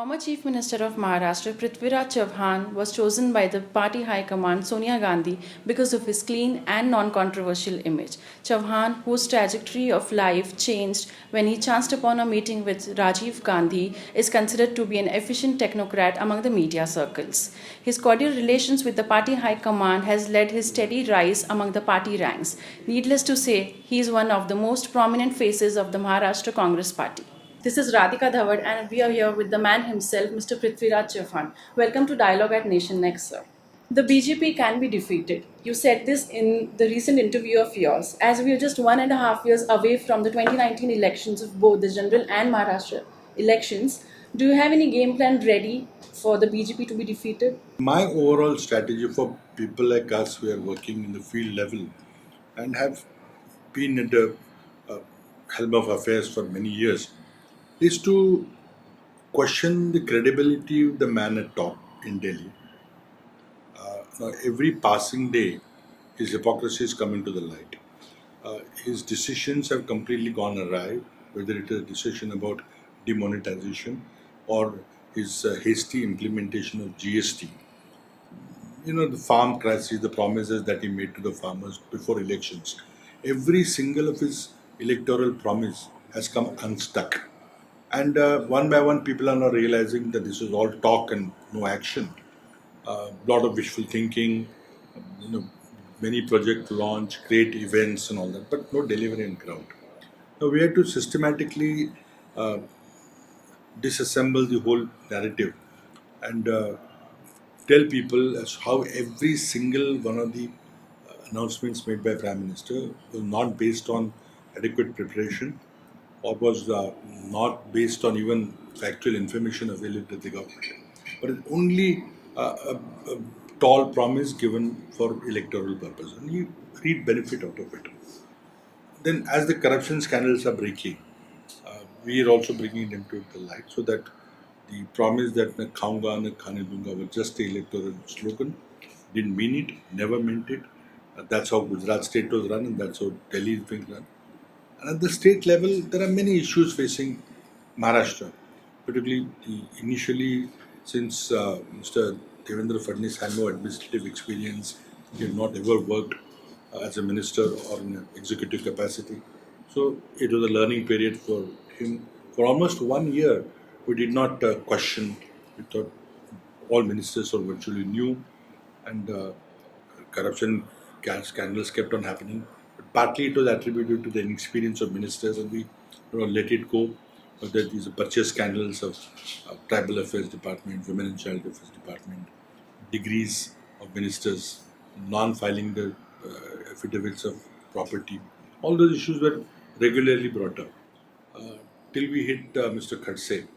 Former Chief Minister of Maharashtra Prithviraj Chavan was chosen by the party high command Sonia Gandhi because of his clean and non-controversial image. Chavan, whose trajectory of life changed when he chanced upon a meeting with Rajiv Gandhi, is considered to be an efficient technocrat among the media circles. His cordial relations with the party high command has led his steady rise among the party ranks. Needless to say, he is one of the most prominent faces of the Maharashtra Congress Party. This is Radhika Dhawad, and we are here with the man himself, Mr. Prithviraj Chavan. Welcome to Dialogue at Nation Next, sir. The BJP can be defeated. You said this in the recent interview of yours. As we are just 1.5 years away from the 2019 elections of both the general and Maharashtra elections, do you have any game plan ready for the BJP to be defeated? My overall strategy for people like us who are working in the field level and have been at the helm of affairs for many years is to question the credibility of the man at top in Delhi. Now, every passing day, his hypocrisy is coming to the light. His decisions have completely gone awry, whether it is a decision about demonetisation or his hasty implementation of GST. The farm crisis, the promises that he made to the farmers before elections. Every single of his electoral promise has come unstuck. And one by one, people are now realizing that this is all talk and no action. A lot of wishful thinking, you know, many project launch, great events and all that, but no delivery on ground. Now we have to systematically uh, disassemble the whole narrative and tell people as how every single one of the announcements made by Prime Minister was not based on adequate preparation or was not based on even factual information available to the government, but it's only a tall promise given for electoral purpose, and you reap benefit out of it. Then, as the corruption scandals are breaking, we are also bringing them to the light so that the promise that na khaunga na khane dunga was just the electoral slogan, didn't mean it, never meant it. That's how Gujarat state was run, and that's how Delhi is being run. And at the state level, there are many issues facing Maharashtra, particularly initially since Mr. Devendra Fadnavis had no administrative experience, he had not ever worked as a minister or in an executive capacity. So it was a learning period for him. For almost 1 year, we did not question. We thought all ministers were virtually new, and corruption scandals kept on happening. But partly it was attributed to the inexperience of ministers, and we let it go. That these purchase scandals of tribal affairs department, women and child affairs department, degrees of ministers, non-filing the affidavits of property. All those issues were regularly brought up till we hit Mr. Khadse.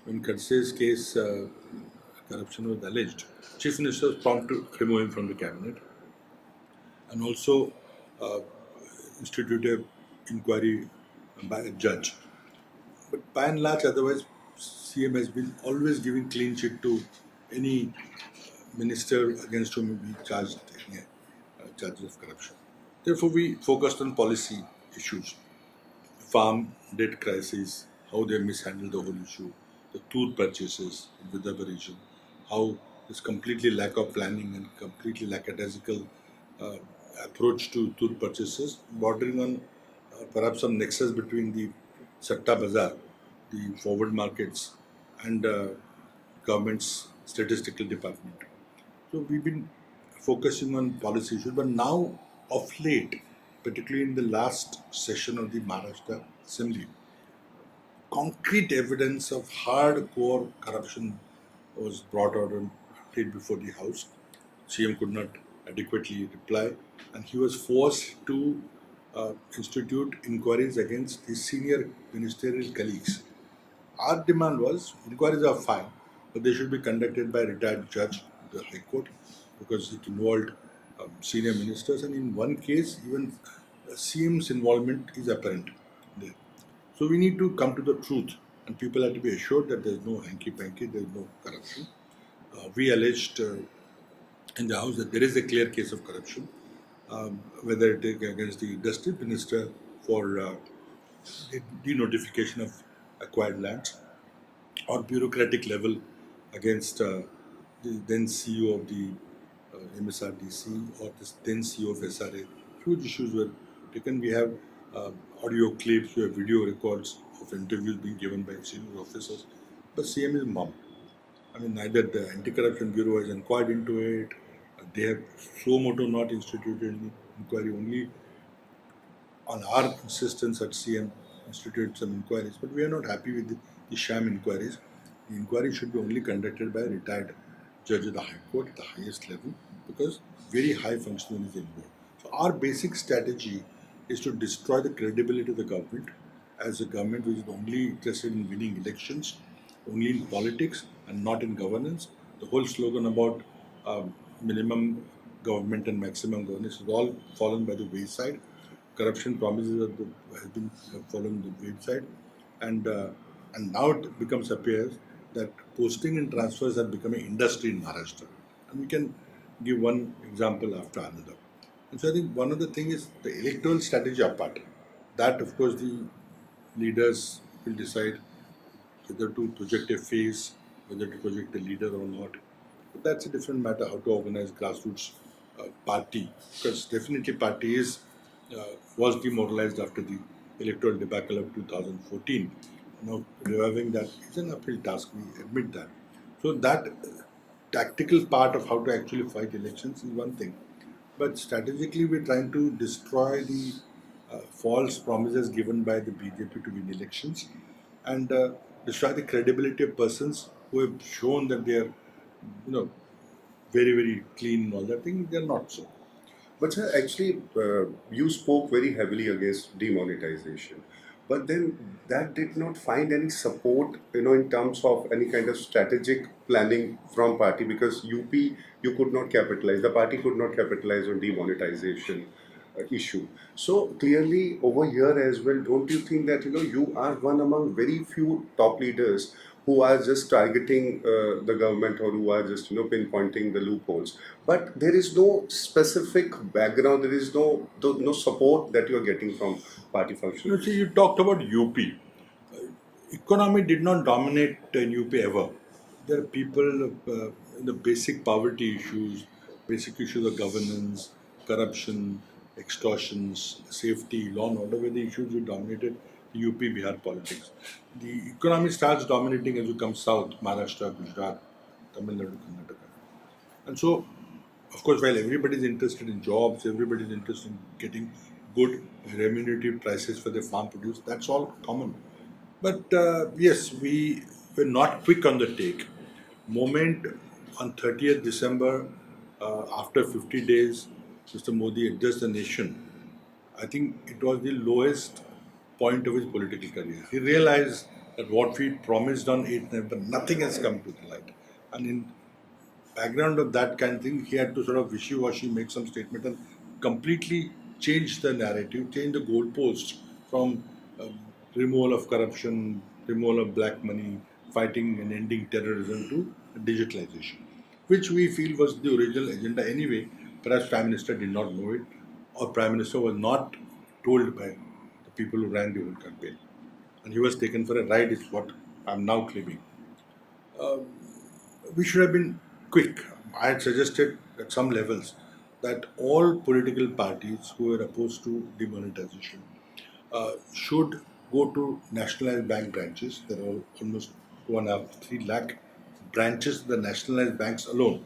When Khadse's case corruption was alleged, Chief Minister was prompt to remove him from the cabinet and also uh, institute an inquiry by a judge. But by and large, otherwise, CM has been always giving clean sheet to any minister against whom we charged any charges of corruption. Therefore, we focused on policy issues, farm debt crisis, how they mishandled the whole issue, the tooth purchases in Vidarbha region, how this completely lack of planning and completely lackadaisical uh, approach to tooth purchases, bordering on perhaps some nexus between the Satta Bazaar, the forward markets, and government's statistical department. So we've been focusing on policy issues, but now of late, particularly in the last session of the Maharashtra Assembly, concrete evidence of hardcore corruption was brought out and laid before the House. CM could not adequately reply, and he was forced to institute inquiries against his senior ministerial colleagues. Our demand was inquiries are fine, but they should be conducted by a retired judge of the High Court because it involved senior ministers, and in one case, even CM's involvement is apparent there. So we need to come to the truth, and people have to be assured that there is no hanky panky, there is no corruption. We alleged in the House that there is a clear case of corruption, whether it is against the industry minister for the denotification of acquired lands, or bureaucratic level against the then CEO of the MSRDC or the then CEO of SRA. Huge issues were taken. We have audio clips, we have video records of interviews being given by senior officers. But CM is mum. I mean, neither the Anti-Corruption Bureau has inquired into it. They have so moto not instituted any inquiry. Only on our insistence at CM instituted some inquiries, but we are not happy with the sham inquiries. The inquiry should be only conducted by a retired judge of the High Court at the highest level because very high functionary is involved. So our basic strategy is to destroy the credibility of the government as a government which is only interested in winning elections, only in politics and not in governance. The whole slogan about minimum government and maximum governance is all fallen by the wayside. Corruption promises have fallen the wayside, and now it becomes appears that posting and transfers have become an industry in Maharashtra, and we can give one example after another. And so I think one of the things is the electoral strategy apart. That of course the leaders will decide whether to project a face, whether to project a leader or not. But that's a different matter how to organize grassroots party, because definitely party is was demoralized after the electoral debacle of 2014. Now reviving that is an uphill task. We admit that. So that tactical part of how to actually fight elections is one thing, but strategically we're trying to destroy the false promises given by the BJP to win elections and destroy the credibility of persons who have shown that they are, very, very clean and all that thing. They're not so. But sir, actually, you spoke very heavily against demonetization, but then that did not find any support, in terms of any kind of strategic planning from party, because UP you could not capitalize, the party could not capitalize on demonetization issue. So clearly over here as well, don't you think that you are one among very few top leaders who are just targeting the government, or who are just pinpointing the loopholes, but there is no specific background, there is no support that you are getting from party You see, functionaries. you talked about UP. Economy did not dominate in UP ever. There are people, the basic poverty issues, basic issues of governance, corruption, extortions, safety, law and order were the issues which dominated UP Bihar politics. The economy starts dominating as you come south, Maharashtra, Gujarat, Tamil Nadu, Karnataka. And so, of course, while everybody is interested in jobs, everybody is interested in getting good remunerative prices for their farm produce, that's all common. But yes, we were not quick on the take. Moment on 30th December, after 50 days, Mr. Modi addressed the nation. I think it was the lowest point of his political career. He realized that what we promised on 8th November, nothing has come to the light. And in background of that kind of thing, he had to sort of wishy-washy make some statement and completely change the narrative, change the goalposts from removal of corruption, removal of black money, fighting and ending terrorism to digitalization, which we feel was the original agenda anyway. Perhaps Prime Minister did not know it, or Prime Minister was not told by the people who ran the whole campaign. And he was taken for a ride, is what I'm now claiming. We should have been quick. I had suggested at some levels that all political parties who were opposed to demonetization should go to nationalized bank branches. There are almost 2.5, 3 lakh branches of the nationalized banks alone.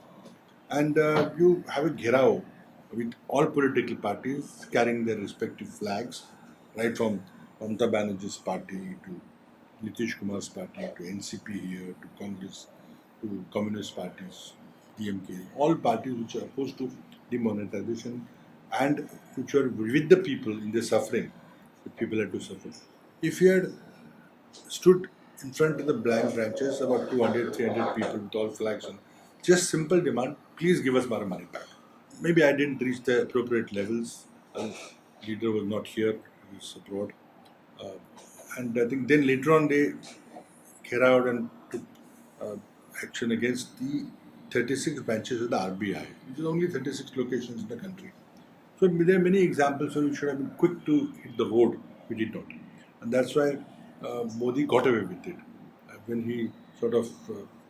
And you have a ghirao with all political parties carrying their respective flags, right from Mamata Banerjee's party to Nitish Kumar's party to NCP here to Congress to Communist parties, DMK, all parties which are opposed to demonetization and which are with the people in their suffering, the people had to suffer. If you had stood in front of the blank branches, about 200, 300 people with all flags on, just simple demand, please give us our money back. Maybe I didn't reach the appropriate levels. Leader was not here, he was abroad. Uh, and I think then later on they came out and took uh, action against the 36 branches of the RBI, which is only 36 locations in the country. So there are many examples where we should have been quick to hit the road. We did not, and that's why Modi got away with it when he sort of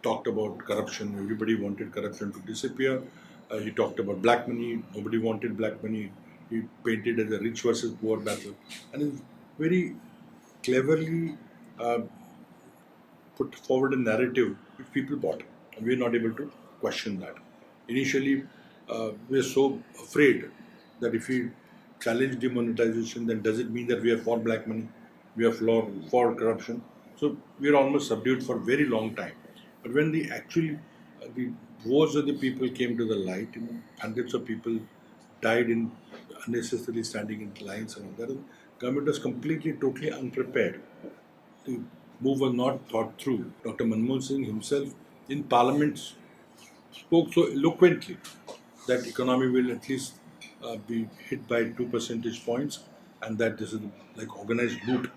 talked about corruption. Everybody wanted corruption to disappear. He talked about black money. Nobody wanted black money. He painted as a rich versus poor battle, and he very cleverly uh, put forward a narrative which people bought, and we're not able to question that. Initially, we're so afraid that if we challenge demonetization, then does it mean that we are for black money, we are for corruption? So we're almost subdued for a very long time. But when the woes of the people came to the light, hundreds of people died in unnecessarily standing in lines and all that. And government was completely, totally unprepared. The move was not thought through. Dr. Manmohan Singh himself in Parliament spoke so eloquently that economy will at least be hit by 2 percentage points, and that this is like organized loot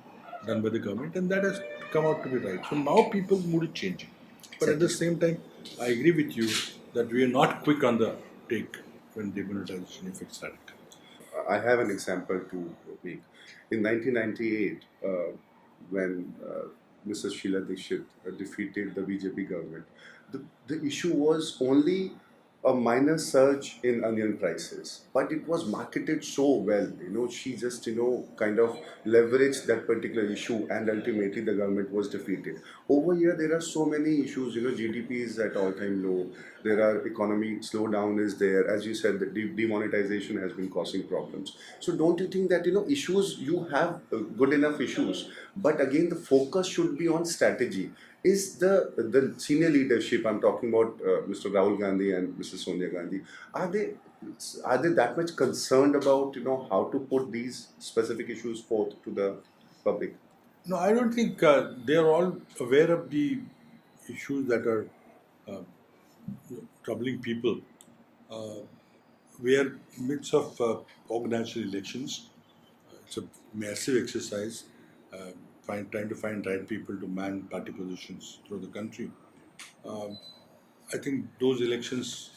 done by the government, and that has come out to be right. So now people's mood is changing. But at the same time, I agree with you that we are not quick on the take when demonetization effects started. I have an example to make. In 1998, when Mrs. Sheila Dikshit defeated the BJP government, the issue was only a minor surge in onion prices, but it was marketed so well. She just kind of leveraged that particular issue, and ultimately the government was defeated. Over here, there are so many issues. GDP is at all-time low. There are economic slowdown is there. As you said, the demonetization has been causing problems. So don't you think that issues, you have good enough issues, but again the focus should be on strategy? Is the senior leadership, I'm talking about Mr. Rahul Gandhi and Mrs. Sonia Gandhi, are they that much concerned about how to put these specific issues forth to the public? No, I don't think they are all aware of the issues that are troubling people. We are midst of organized elections. It's a massive exercise, trying to find right people to man party positions through the country. I think those elections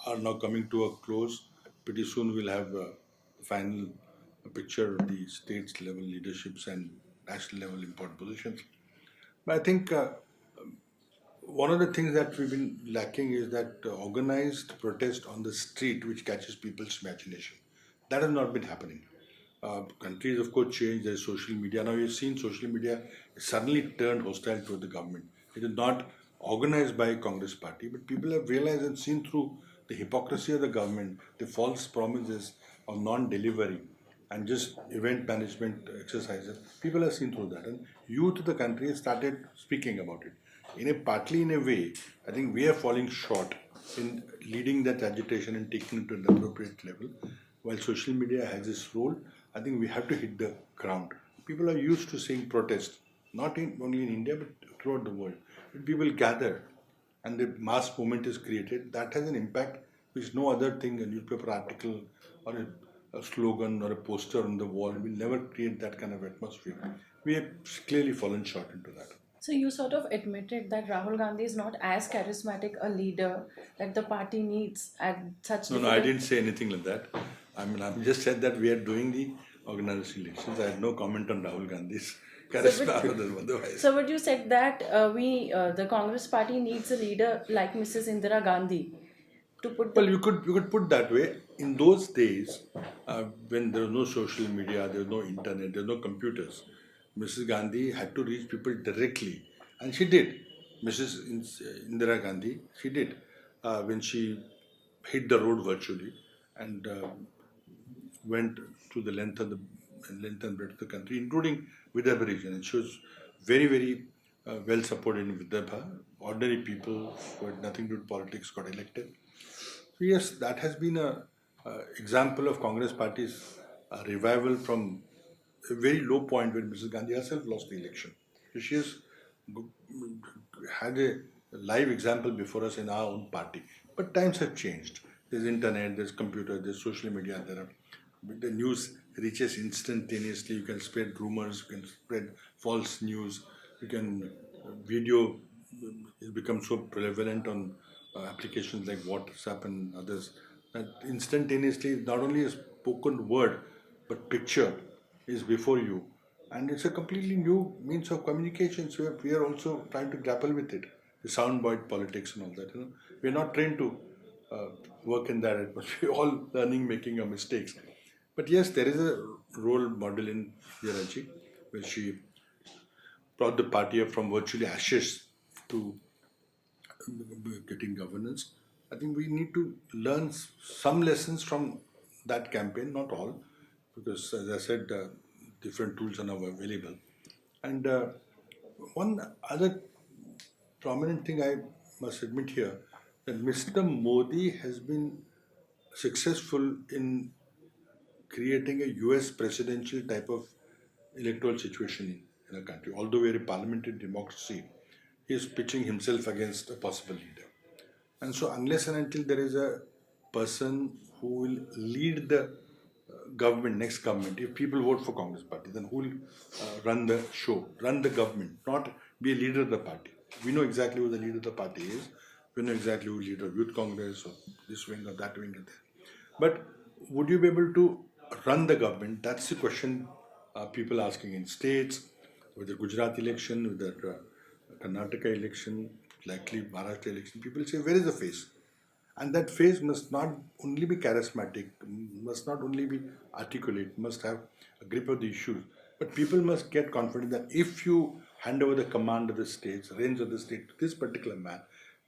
are now coming to a close. Pretty soon we'll have a final picture of the state level leaderships and national level important positions. But I think one of the things that we've been lacking is that organized protest on the street which catches people's imagination. That has not been happening. Countries, of course, change. There's social media. Now, you've seen social media suddenly turned hostile toward the government. It is not organized by Congress party, but people have realized and seen through the hypocrisy of the government, the false promises of non-delivery, and just event management exercises. People have seen through that, and youth of the country has started speaking about it. Partly in a way, I think we are falling short in leading that agitation and taking it to an appropriate level. While social media has its role, I think we have to hit the ground. People are used to seeing protest, not only in India but throughout the world. When people gather and the mass movement is created, that has an impact which no other thing, a newspaper article or a slogan or a poster on the wall will never create that kind of atmosphere. We have clearly fallen short into that. So you sort of admitted that Rahul Gandhi is not as charismatic a leader that the party needs at such No, I difficult. didn't say anything like that. I just said that we are doing the organized elections. I had no comment on Rahul Gandhi's charisma or otherwise. So but you said that the Congress party needs a leader like Mrs. Indira Gandhi to put Well, the. you could put that way. In those days, when there was no social media, there was no internet, there was no computers, Mrs. Gandhi had to reach people directly, and she did. Mrs. Indira Gandhi, she did when she hit the road virtually and went to the length and breadth of the country, including Vidarbha region. And she was very, very well supported in Vidarbha. Ordinary people who had nothing to do with politics got elected. So yes, that has been a example of Congress party's revival from a very low point when Mrs. Gandhi herself lost the election. So she has had a live example before us in our own party. But times have changed. There's internet, there's computer, there's social media. The news reaches instantaneously. You can spread rumors, you can spread false news. You can video has become so prevalent on applications like WhatsApp and others that instantaneously not only a spoken word but picture is before you, and it's a completely new means of communication. So we are also trying to grapple with it. soundbite politics and all that. We're not trained to work in that, but we're all learning, making our mistakes. But yes, there is a role model in Yaraji, where she brought the party up from virtually ashes to getting governance. I think we need to learn some lessons from that campaign, not all, because as I said, different tools are now available. And one other prominent thing I must admit here, that Mr. Modi has been successful in creating a US presidential type of electoral situation in a country. Although we are a parliamentary democracy, he is pitching himself against a possible leader. And so, unless and until there is a person who will lead the government, next government, if people vote for Congress party, then who will run the show, run the government, not be a leader of the party. We know exactly who the leader of the party is. We know exactly who leader of Youth Congress or this wing or that wing or there. But would you be able to run the government? That's the question people are asking in states, with the Gujarat election, with the Karnataka election, likely Maharashtra election. People say, where is the face? And that face must not only be charismatic, must not only be articulate, must have a grip of the issues. But people must get confident that if you hand over the command of the states, reins of the state to this particular man,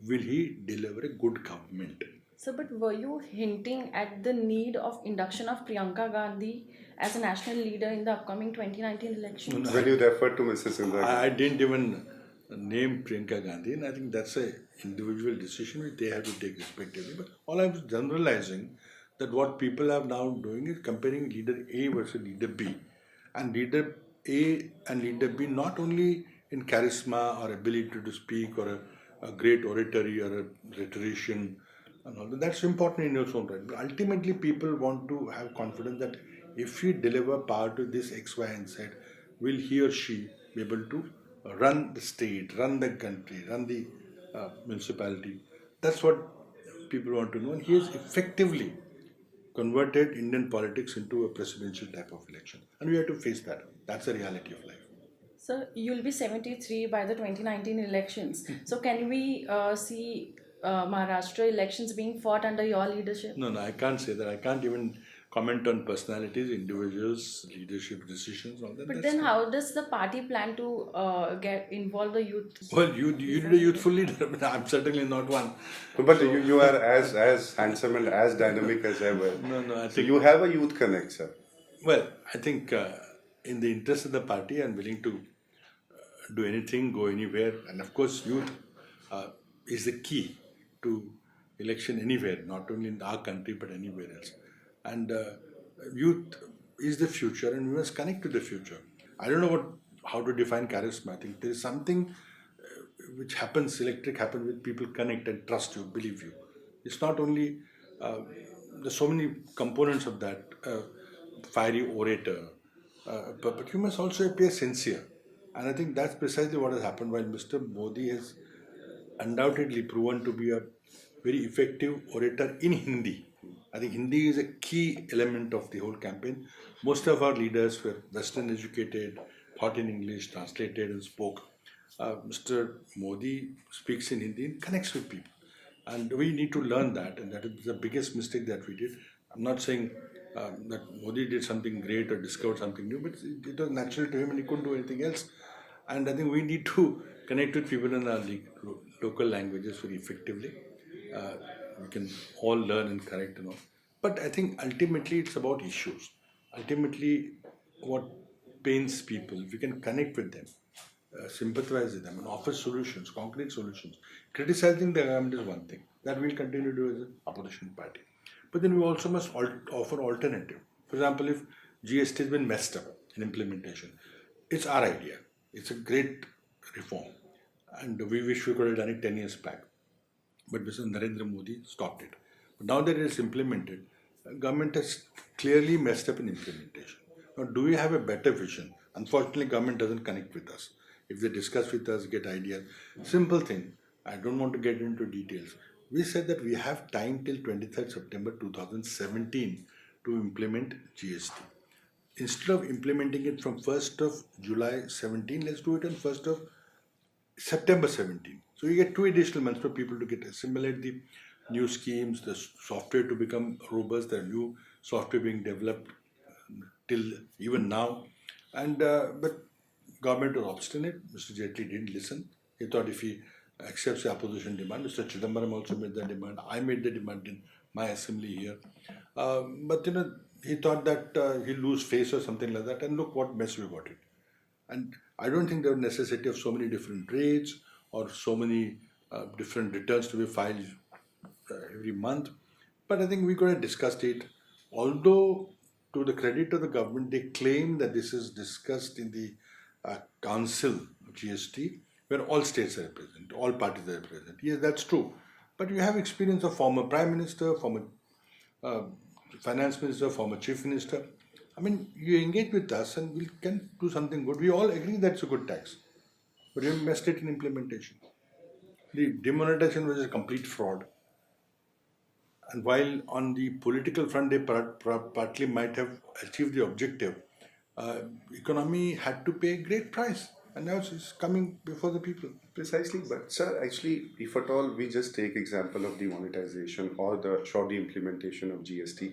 will he deliver a good government? So, but were you hinting at the need of induction of Priyanka Gandhi as a national leader in the upcoming 2019 elections? No, When you refer to Mrs. Indira I Gandhi. didn't even name Priyanka Gandhi, and I think that's a individual decision which they have to take respectively. But all I'm generalizing that what people are now doing is comparing leader A versus leader B, and leader A and leader B not only in charisma or ability to speak or a great oratory or a rhetorician and all that. That's important in its own right. But ultimately, people want to have confidence that if we deliver power to this X, Y, and Z, will he or she be able to run the state, run the country, run the municipality? That's what people want to know. And he has effectively converted Indian politics into a presidential type of election. And we have to face that. That's the reality of life. So, you'll be 73 by the 2019 elections. So, can we see Maharashtra elections being fought under your leadership? No, I can't say that. I can't even comment on personalities, individuals, leadership decisions, all that. But That's then, how does the party plan to get involve the youth? well, you need a youthful leader, but I'm certainly not one. But you are as handsome and as dynamic as ever. No, I So think you have a youth connect, sir. well, I think in the interest of the party, I'm willing to do anything, go anywhere, and of course, youth is the key to election anywhere, not only in our country but anywhere else. And youth is the future, and we must connect to the future. I don't know how to define charisma. I think there is something which happens, electric happens with people connect and trust you, believe you. It's not only there's so many components of that fiery orator, but you must also appear sincere. And I think that's precisely what has happened. While Mr. Modi has undoubtedly proven to be a very effective orator in Hindi, I think Hindi is a key element of the whole campaign. Most of our leaders were Western educated, taught in English, translated, and spoke. Mr. Modi speaks in Hindi and connects with people. And we need to learn that, and that is the biggest mistake that we did. I'm not saying that Modi did something great or discovered something new, but it was natural to him and he couldn't do anything else. And I think we need to connect with people in our local languages very effectively. We can all learn and correct and all. But I think ultimately it's about issues. Ultimately, what pains people, if we can connect with them, sympathize with them and offer solutions, concrete solutions. Criticizing the government is one thing. That we'll continue to do as an opposition party. But then we also must offer alternative. For example, if GST has been messed up in implementation, it's our idea. It's a great reform. And we wish we could have done it 10 years back. But Mr. Narendra Modi stopped it. But now that it is implemented, government has clearly messed up in implementation. Now, do we have a better vision? Unfortunately, government doesn't connect with us. If they discuss with us, get ideas. Simple thing. I don't want to get into details. We said that we have time till 23rd September 2017 to implement GST. Instead of implementing it from 1st of July 17, let's do it on 1st of September 17. So you get 2 additional months for people to get assimilate the new schemes, the software to become robust, the new software being developed till even now. And but government was obstinate. Mr. Jaitley didn't listen. He thought if he accepts the opposition demand, Mr. Chidambaram also made the demand. I made the demand in my assembly here. But he thought that he'll lose face or something like that. And look what mess we got it. And I don't think there was necessity of so many different rates or so many different returns to be filed every month. But I think we could have discussed it. Although, to the credit of the government, they claim that this is discussed in the Council of GST, where all states are represented, all parties are represented. Yes, that's true. But you have experience of former Prime Minister, former uh, Finance Minister, former Chief Minister. I mean, you engage with us and we can do something good. We all agree that's a good tax. But you messed it in implementation. The demonetization was a complete fraud. And while on the political front they partly might have achieved the objective, economy had to pay a great price. And now it's coming before the people. Precisely, but sir, actually, if at all we just take example of demonetization or the shoddy implementation of GST,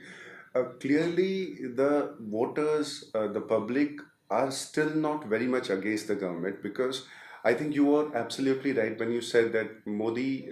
clearly the voters, the public are still not very much against the government, because I think you were absolutely right when you said that Modi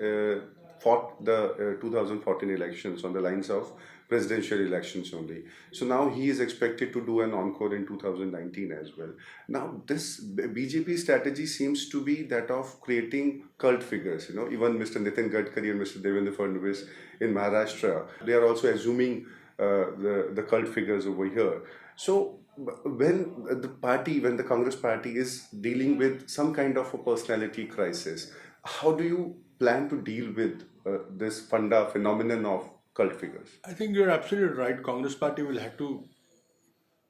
fought the 2014 elections on the lines of presidential elections only. So now he is expected to do an encore in 2019 as well. Now this BJP strategy seems to be that of creating cult figures. Even Mr. Nitin Gadkari and Mr. Devendra Fadnavis in Maharashtra, they are also assuming the cult figures over here. So when the Congress party is dealing with some kind of a personality crisis, how do you plan to deal with this phenomenon of cult figures? I think you're absolutely right. Congress party will have to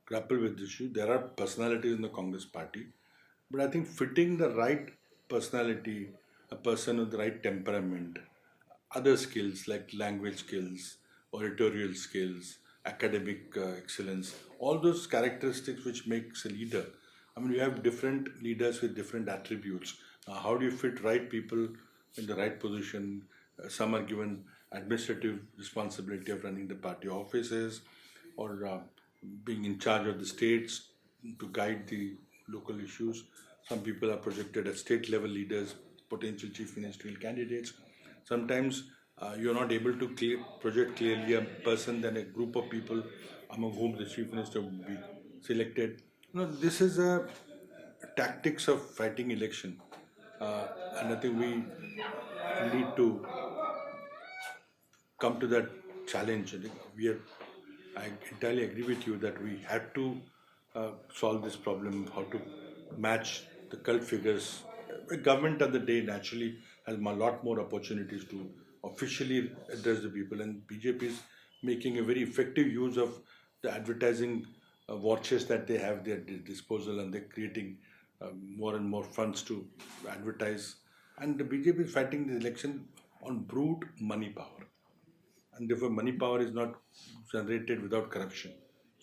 grapple with this issue. There are personalities in the Congress party, but I think fitting the right personality, a person with the right temperament, other skills like language skills, oratorial skills, academic excellence, all those characteristics which makes a leader. I mean, you have different leaders with different attributes. How do you fit right people in the right position? Some are given administrative responsibility of running the party offices or being in charge of the states to guide the local issues. Some people are projected as state level leaders, potential chief ministerial candidates. Sometimes you're not able to project clearly a person than a group of people among whom the chief minister would be selected. This is a tactics of fighting election, and I think we need to come to that challenge. I think I entirely agree with you that we had to solve this problem, how to match the cult figures. Government of the day naturally has a lot more opportunities to officially address the people, and BJP is making a very effective use of the advertising war chest that they have at their disposal, and they're creating more and more funds to advertise. And the BJP is fighting the election on brute money power, and therefore money power is not generated without corruption.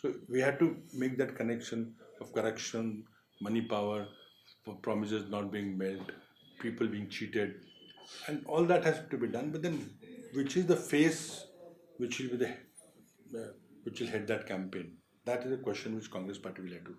So we had to make that connection of corruption, money power, promises not being met, people being cheated, and all that has to be done. But then, which is the face which will be which will head that campaign? That is a question which Congress Party will have to.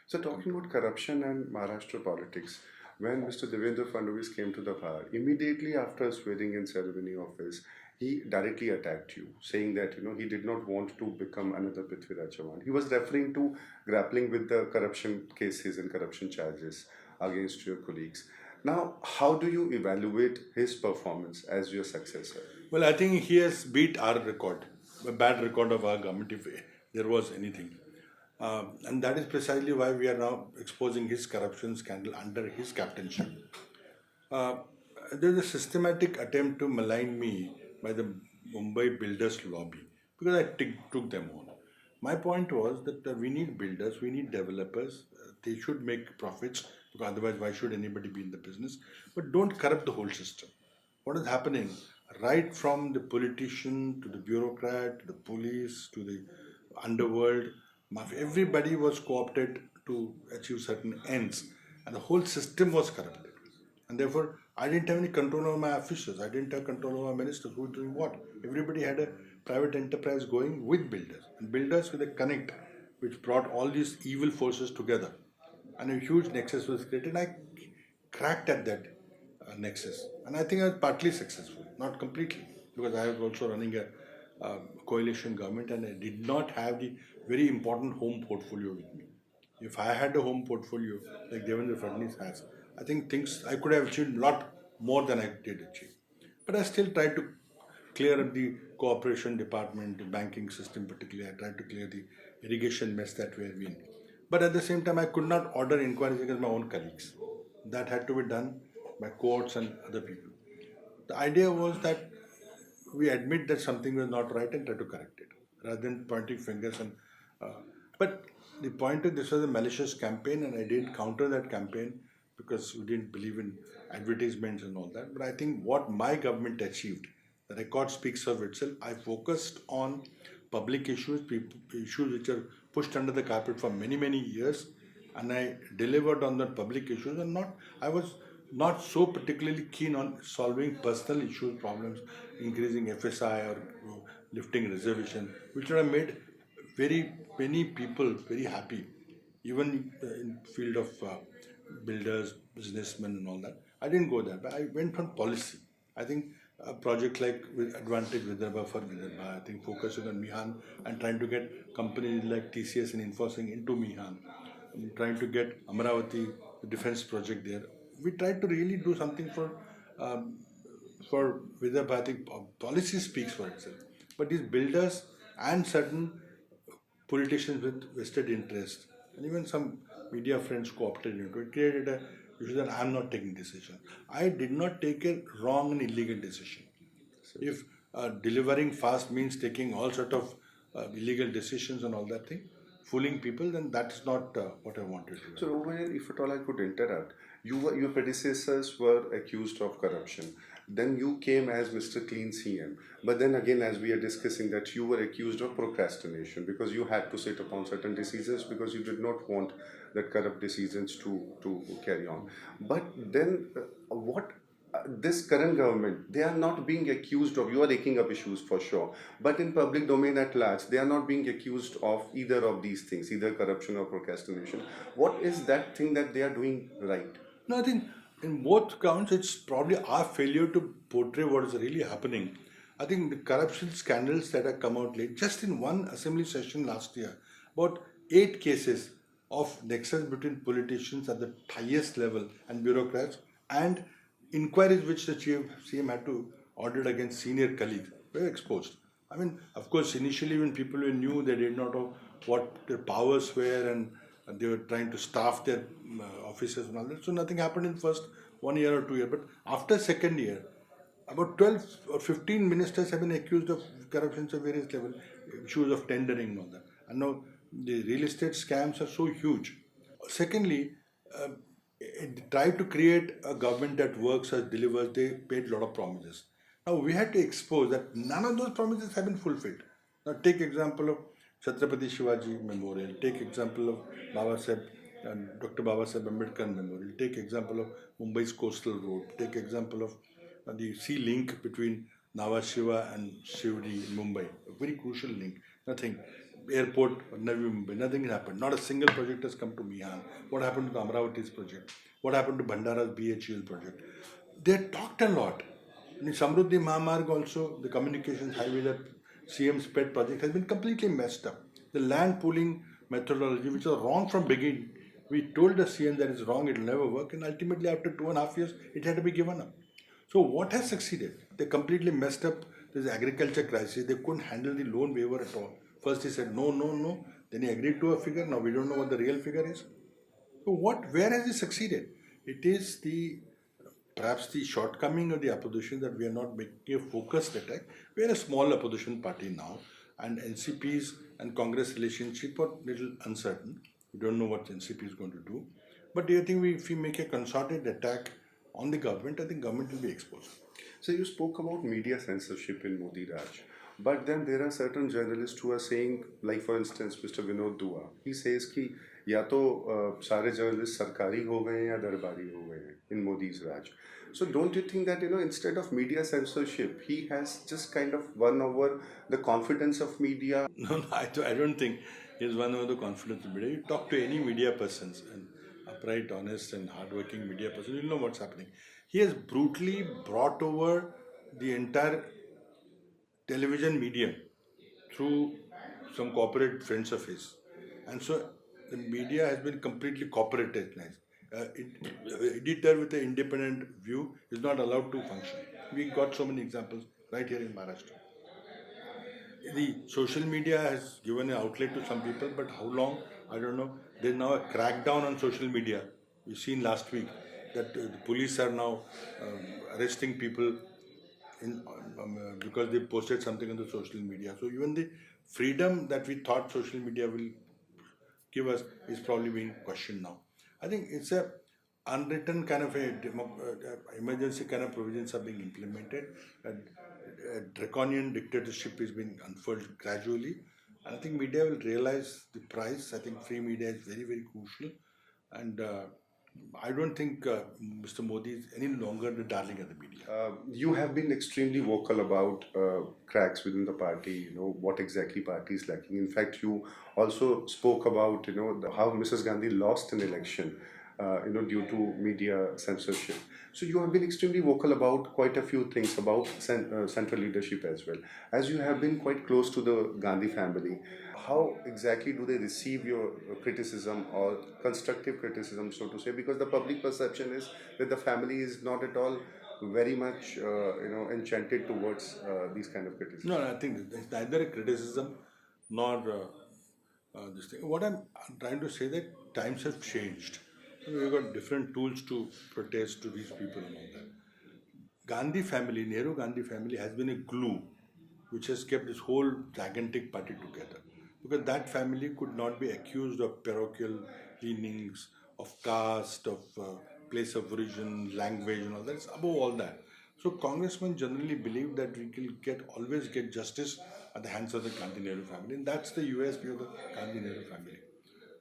So, talking about corruption and Maharashtra politics, when Mr. Devendra Fadnavis came to the power, immediately after swearing in ceremony office, he directly attacked you, saying that he did not want to become another Prithviraj Chavan. He was referring to grappling with the corruption cases and corruption charges against your colleagues. Now, how do you evaluate his performance as your successor? Well, I think he has beat our record, a bad record of our government, if there was anything. And that is precisely why we are now exposing his corruption scandal under his captainship. Uh, there's a systematic attempt to malign me by the Mumbai builders lobby because I took them on. My point was that we need builders, we need developers. They should make profits because otherwise, why should anybody be in the business? But don't corrupt the whole system. What is happening? Right from the politician to the bureaucrat to the police to the underworld, everybody was co opted to achieve certain ends, and the whole system was corrupted. And therefore, I didn't have any control over my officials. I didn't have control over my ministers. Who was doing what? Everybody had a private enterprise going with builders. And builders with a connect, which brought all these evil forces together. And a huge nexus was created. I cracked at that nexus. And I think I was partly successful, not completely, because I was also running a coalition government and I did not have the very important home portfolio with me. If I had a home portfolio like Devendra Fadnavis has, I think things I could have achieved a lot more than I did achieve. But I still tried to clear up the cooperation department, the banking system particularly. I tried to clear the irrigation mess that we have been. But at the same time, I could not order inquiries against my own colleagues. That had to be done by courts and other people. The idea was that we admit that something was not right and try to correct it rather than pointing fingers and uh, but the point is this was a malicious campaign and I did counter that campaign because we didn't believe in advertisements and all that. But I think what my government achieved, the record speaks of itself. I focused on public issues, issues which are pushed under the carpet for many years, and I delivered on the public issues. And not I was not so particularly keen on solving personal issues, problems, increasing FSI or lifting reservation, which would have made very many people very happy, even in field of builders, businessmen, and all that. I didn't go there, but I went on policy. I think a project like with Advantage Vidarbha for Vidarbha, I think focusing on Mihan and trying to get companies like TCS and Infosys into Mihan, and trying to get Amaravati, the defense project there. We tried to really do something for Vidarbha. I think policy speaks for itself. But these builders and certain politicians with vested interest and even some media friends co-opted into it, created a issue that I'm not taking decision. I did not take a wrong and illegal decision. If delivering fast means taking all sort of illegal decisions and all that thing, fooling people, then that's not what I wanted to do. So over here, if at all I could interrupt, your predecessors were accused of corruption. Then you came as Mr. Clean CM. But then again, as we are discussing, that you were accused of procrastination because you had to sit upon certain decisions because you did not want that corrupt decisions to carry on. But then, what this current government, they are not being accused of, you are taking up issues for sure, but in public domain at large, they are not being accused of either of these things, either corruption or procrastination. What is that thing that they are doing right? No, I think in both counts, it's probably our failure to portray what is really happening. I think the corruption scandals that have come out late, just in one assembly session last year, about 8 cases of nexus between politicians at the highest level and bureaucrats, and inquiries which the chief CM had to order against senior colleagues were exposed. I mean, of course, initially when people were new, they did not know what their powers were and they were trying to staff their offices and all that. So nothing happened in first 1 year or 2 years. But after second year, about 12 or 15 ministers have been accused of corruption at various levels, issues of tendering and all that. And now the real estate scams are so huge. Secondly, it tried to create a government that works or delivers. They paid a lot of promises. Now we had to expose that none of those promises have been fulfilled. Now take example of Chhatrapati Shivaji Memorial. Take example of Baba Saheb and Dr. Baba Saheb Ambedkar Memorial. Take example of Mumbai's coastal road. Take example of the sea link between Nhava Sheva and Shivdi in Mumbai. A very crucial link. Nothing. Airport, Navi Mumbai, nothing happened. Not a single project has come to Mihan. What happened to the Amravati's project? What happened to Bhandara's BHEL project? They talked a lot. In Samruddhi Mahamarg also, the communications highway that CM's pet project has been completely messed up. The land pooling methodology, which was wrong from beginning, we told the CM that it's wrong, it will never work, and ultimately after 2.5 years, it had to be given up. So what has succeeded? They completely messed up this agriculture crisis. They couldn't handle the loan waiver at all. First he said no. Then he agreed to a figure. Now we don't know what the real figure is. So where has he succeeded? It is perhaps the shortcoming of the opposition that we are not making a focused attack. We are a small opposition party now, and NCP's and Congress relationship are little uncertain. We don't know what NCP is going to do. But do you think if we make a concerted attack on the government, I think government will be exposed. So you spoke about media censorship in Modi Raj. But then there are certain journalists who are saying, like for instance, Mr. Vinod Dua, he says ki या तो सारे journalist सरकारी हो गए हैं या दरबारी हो गए हैं इन मोदीज राज. So don't you think that instead of media censorship, he has just kind of won over the confidence of media? No, no, I don't think he's one of the confidence of media. You talk to any media persons, and upright, honest, and hardworking media person, you'll know what's happening. He has brutally brought over the entire television medium through some corporate friends of his. And so the media has been completely corporatized. Editor with an independent view is not allowed to function. We got so many examples right here in Maharashtra. The social media has given an outlet to some people, but how long? I don't know. There's now a crackdown on social media. We've seen last week that the police are now arresting people because they posted something on the social media. So even the freedom that we thought social media will give us is probably being questioned now. I think it's a unwritten kind of a emergency kind of provisions are being implemented. A draconian dictatorship is being unfurled gradually. And I think media will realize the price. I think free media is very, very crucial. And I don't think Mr. Modi is any longer the darling of the media. You have been extremely vocal about cracks within the party, what exactly party is lacking. In fact, you also spoke about, how Mrs. Gandhi lost an election, due to media censorship. So you have been extremely vocal about quite a few things about central leadership as well. As you have been quite close to the Gandhi family, how exactly do they receive your criticism or constructive criticism, so to say? Because the public perception is that the family is not at all very much, enchanted towards these kind of criticism. No, I think it's neither a criticism nor this thing. What I'm trying to say that times have changed. We've got different tools to protest to these people and all that. Gandhi family, Nehru Gandhi family has been a glue which has kept this whole gigantic party together. Because that family could not be accused of parochial leanings, of caste, of place of origin, language, and all that. It's above all that. So congressmen generally believe that we will always get justice at the hands of the Gandhi Nehru family, and that's the USP of the Gandhi Nehru family.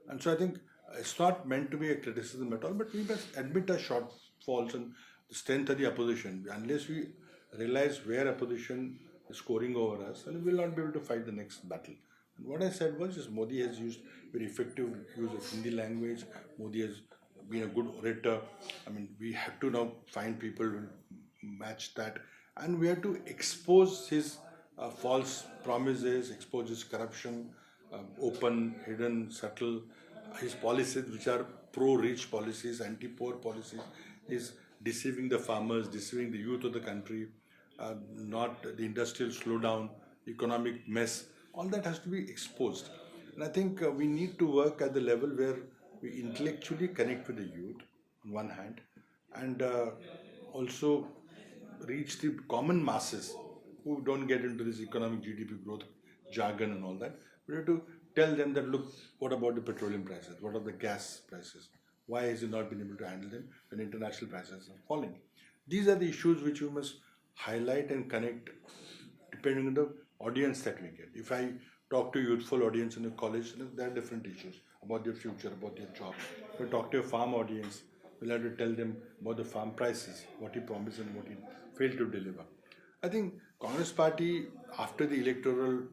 And so I think it's not meant to be a criticism at all, but we must admit our shortfalls and the strength of the opposition. Unless we realize where opposition is scoring over us, then we will not be able to fight the next battle. And what I said was just Modi has used very effective use of Hindi language. Modi has been a good orator. I mean, we have to now find people who match that, and we have to expose his false promises, expose his corruption, open, hidden, subtle, his policies which are pro-rich policies, anti-poor policies, is deceiving the farmers, deceiving the youth of the country, not the industrial slowdown, economic mess. All that has to be exposed. And I think we need to work at the level where we intellectually connect with the youth on one hand, and also reach the common masses who don't get into this economic GDP growth jargon and all that. We have to tell them that look, what about the petroleum prices? What are the gas prices? Why has it not been able to handle them when international prices are falling? These are the issues which we must highlight and connect depending on the audience that we get. If I talk to a youthful audience in a college, there are different issues about their future, about their job. If I talk to a farm audience, we'll have to tell them about the farm prices, what he promised and what he failed to deliver. I think Congress party, after the electoral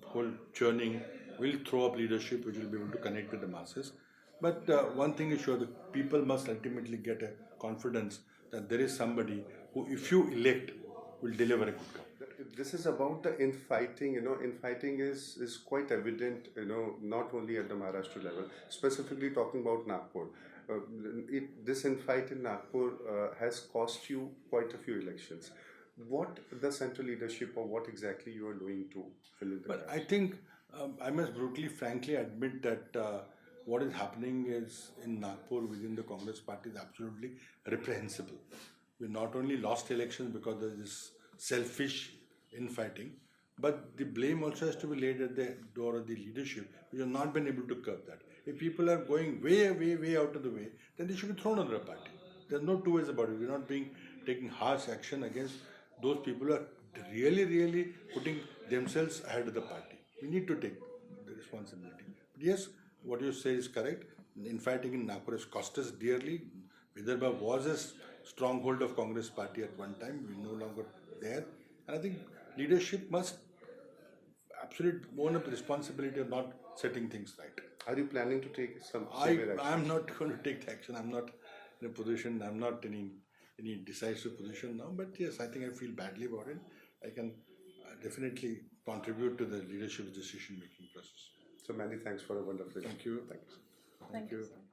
whole churning, will throw up leadership which will be able to connect with the masses. But one thing is sure, the people must ultimately get a confidence that there is somebody who, if you elect, will deliver a good government. This is about the infighting. Infighting is quite evident, not only at the Maharashtra level, specifically talking about Nagpur. This infight in Nagpur has cost you quite a few elections. What the central leadership, or what exactly you are doing to fill in the But gaps? I think I must brutally, frankly admit that what is happening is in Nagpur within the Congress party is absolutely reprehensible. We not only lost elections because of this selfish infighting, but the blame also has to be laid at the door of the leadership, which have not been able to curb that. If people are going way, way, way out of the way, then they should be thrown under a party. There's no two ways about it. We're not being taking harsh action against those people who are really, really putting themselves ahead of the party. We need to take the responsibility. But yes, what you say is correct. infighting in Nagpur has cost us dearly. Vidarbha was a stronghold of Congress party at one time. We're no longer there. And I think leadership must absolutely own up the responsibility of not setting things right. Are you planning to take some I severe am action? not going to take the action. I'm not in a position. I'm not in any decisive position now. But yes, I think I feel badly about it. I can definitely contribute to the leadership's decision making process. So many thanks for a wonderful. Thank you. Thanks. Thank you.